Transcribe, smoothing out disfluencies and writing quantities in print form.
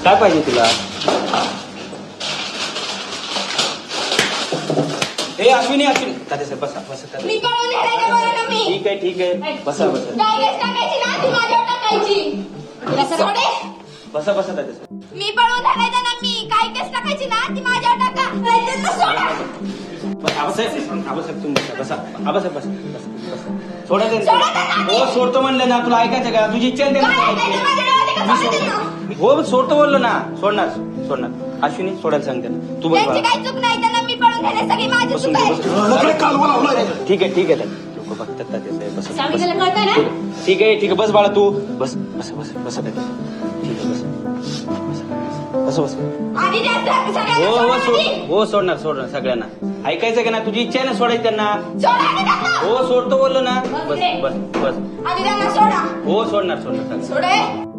काय पाहिजे तुला? ए अश्विनी अश्विनी तात्यासाहेब बसा बसा. मी पळून नेलाय मला ना मी. ठीक आहे ठीक आहे बसा बसा. डायरेक्ट टाकायची ना ती माझ्यावर टाकायची. सोडे. बसा बसा तात्यासाहेब. मी पळून नेलाय ना मी. काय केस टाकायची ना ती माझ्यावर टाका. नाहीतर तर सोडा. आबासाहेब तुम्ही बसा. आबासाहेब बसा बसा बसा. सोडा त्यांना. हो सोडतो म्हणलं ना, तुला ऐकायचं का? तुझी इच्छा आहे ना. हो सोडतो बोललो ना. सोडणार सोडणार. अश्विनी सोडायला सांगते ना. तू बस त्यांची काही चूक नाही, त्यांना मी पळून नेले, सगळी माझी चूक आहे. ठीक आहे ठीक आहे लोक बघतात तात्यासाहेब बसा. साविकाला कळतं ना? ठीक आहे बस बाळा तू बस बस बस बस ठीक आहे बस बस बस. आणि जास्त हो सगळ्यांना हो सोडा. हो सोडणार सोडणार सगळ्यांना. ऐकायचं का ना? तुझी इच्छा आहे ना सोडायची त्यांना. सोडा आणि त्यांना. हो सोडतो बोललो ना. बस बस बस. आणि त्यांना सोडा. हो सोडणार सोडणार. सोडे.